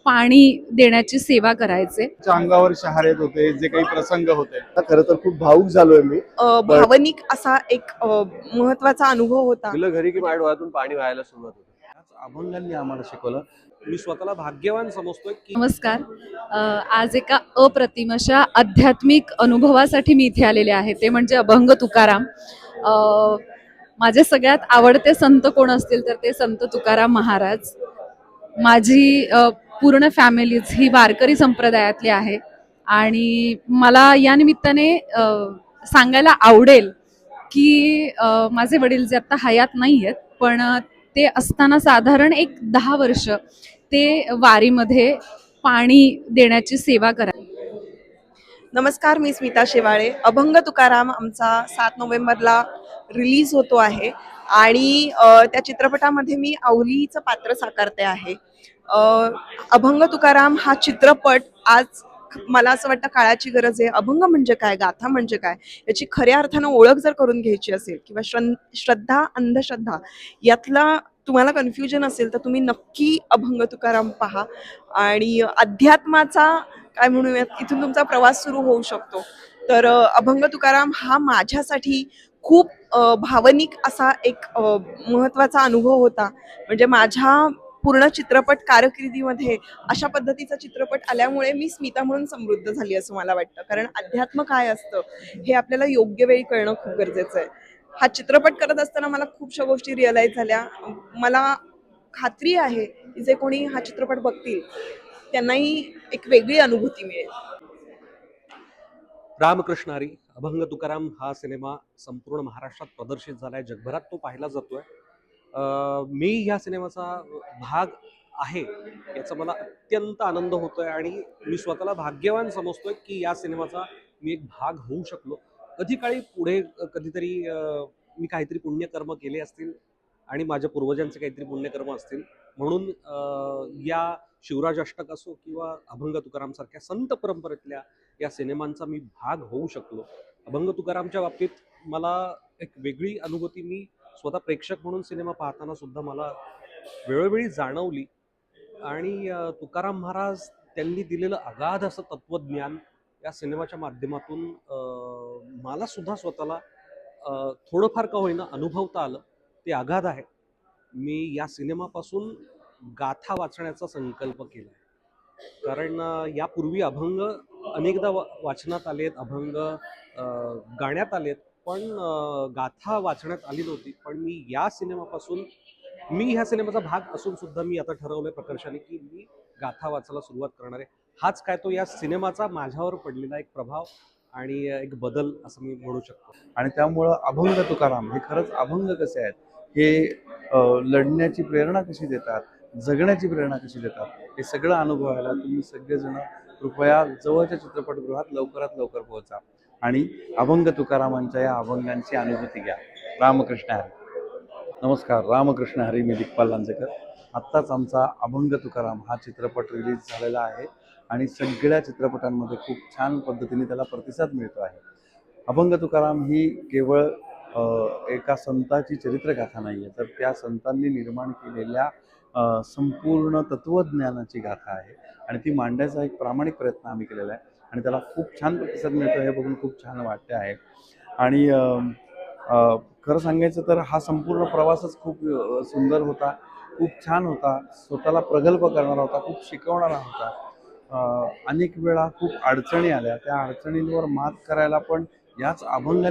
पाणी देण्याची सेवा करायचे. अंगावर शहारे येत होते, जे काही प्रसंग होते, खरं तर खूप भावुक झालोय मी. भावनिक असा एक महत्वाचा अनुभव होता. गेलं घरी की माझ्या डोळ्यातून पाणी व्हायला सुरुवात होते. अभंगांनी आम्हाला शिकवलं. मी स्वतःला भाग्यवान समजतोय की नमस्कार. आज एका अप्रतिम अशा आध्यात्मिक अनुभवासाठी मी इथे आलेले आहे, ते म्हणजे अभंग तुकाराम. माझे सगळ्यात आवडते संत कोण असतील तर ते संत तुकाराम महाराज. माझी पूर्ण फॅमिलीज ही वारकरी संप्रदायातली आहे आणि मला या निमित्ताने सांगायला आवडेल की माझे वडील जे आता हयात नाही आहेत, पण ते असताना साधारण एक 10 वर्ष ते वारीमध्ये पाणी देण्याची सेवा करा. नमस्कार, मी स्मिता शेवाळे. अभंग तुकाराम आमचा 7 नोव्हेंबरला रिलीज होतो आहे आणि त्या चित्रपटामध्ये मी अवलीचं पात्र साकारते आहे. अभंग तुकाराम हा चित्रपट आज मला असं वाटतं काळाची गरज आहे. अभंग म्हणजे काय, गाथा म्हणजे काय, याची खऱ्या अर्थानं ओळख जर करून घ्यायची असेल किंवा श्रद्धा अंधश्रद्धा यातला तुम्हाला कन्फ्युजन असेल तर तुम्ही नक्की अभंग तुकाराम पहा आणि अध्यात्माचा काय म्हणूयात इथून तुमचा प्रवास सुरू होऊ शकतो. तर अभंग तुकाराम हा माझ्यासाठी खूप भावनिक असा एक महत्त्वाचा अनुभव होता. म्हणजे माझ्या पूर्ण चित्रपट कारकिर्दीमध्ये अशा पद्धतीचा चित्रपट आल्यामुळे मी स्मिता म्हणून समृद्ध झाली असं मला वाटतं. कारण अध्यात्म काय असतं हे आपल्याला योग्य वेळी कळणं खूप गरजेचं आहे. हा चित्रपट करत असताना मला खूपशा गोष्टी रिअलाईज झाल्या. मला खात्री आहे की जे कोणी हा चित्रपट बघतील त्यांनाही एक वेगळी अनुभूती मिळेल. रामकृष्ण हरी. अभंग तुकाराम हा सिनेमा संपूर्ण महाराष्ट्रात प्रदर्शित झालाय, जगभरात तो पाहिला जातोय. मी ह्या सिनेमाचा भाग आहे याचा मला अत्यंत आनंद होतोय आणि मी स्वतःला भाग्यवान समजतोय की या सिनेमाचा मी एक भाग होऊ शकलो. कधी काळी पुढे कधीतरी मी काहीतरी पुण्यकर्म केले असतील आणि माझ्या पूर्वजांचे काहीतरी पुण्यकर्म असतील म्हणून या शिवराज अष्टक असो किंवा अभंग तुकाराम सारख्या संत परंपरेतल्या या सिनेमांचा मी भाग होऊ शकलो. अभंग तुकारामच्या बाबतीत मला एक वेगळी अनुभूती मी स्वतः प्रेक्षक म्हणून सिनेमा पाहताना सुद्धा मला वेळोवेळी जाणवली आणि तुकाराम महाराज त्यांनी दिलेलं अगाध असं तत्वज्ञान या सिनेमाच्या माध्यमातून मला सुद्धा स्वतःला थोडंफार का होईना अनुभवता आलं. ते अगाध आहे. मी या सिनेमापासून गाथा वाचण्याचा संकल्प केला आहे. कारण यापूर्वी अभंग अनेकदा वाचनात आलेत, अभंग गाण्यात आलेत, पण गाथा वाचण्यात आली नव्हती. पण मी या सिनेमापासून मी ह्या सिनेमाचा भाग असून सुद्धा मी आता ठरवलंय प्रकर्षाने की मी गाथा वाचायला सुरुवात करणार आहे. हाच काय तो या सिनेमाचा माझ्यावर पडलेला एक प्रभाव आणि एक बदल असं मी म्हणू शकतो. आणि त्यामुळं अभंग तुकाराम हे खरंच अभंग कसे आहेत, हे लढण्याची प्रेरणा कशी देतात, जगण्याची प्रेरणा कशी देतात, हे सगळं अनुभवायला तुम्ही सगळेजण कृपया जवळच्या चित्रपटगृहात लवकरात लवकर पोहोचा आणि अभंग तुकारामांच्या या अभंगांची अनुभूती घ्या. रामकृष्ण हरी. नमस्कार, रामकृष्ण हरी. मी दिग्पाल लांजेकर. आत्ताच आमचा अभंग तुकाराम हा चित्रपट रिलीज झालेला आहे आणि सगळ्या चित्रपटांमध्ये खूप छान पद्धतीने त्याला प्रतिसाद मिळतो आहे. अभंग तुकाराम ही केवळ एका संताची चरित्रगाथा नाही आहे, तर त्या संतांनी निर्माण केलेल्या संपूर्ण तत्त्वज्ञानाची गाथा आहे आणि ती मांडण्याचा एक प्रामाणिक प्रयत्न आम्ही केलेला आहे आणि त्याला खूप छान प्रतिसाद मिळतो हे बघून खूप छान वाटते आहे. आणि खरं सांगायचं तर हा संपूर्ण प्रवासच खूप सुंदर होता, खूप छान होता, स्वतःला प्रगल्भ करणारा होता, खूप शिकवणारा होता. अनेक वेळा खूप अडचणी आल्या, त्या अडचणींवर मात करायला पण याच अभंगांनी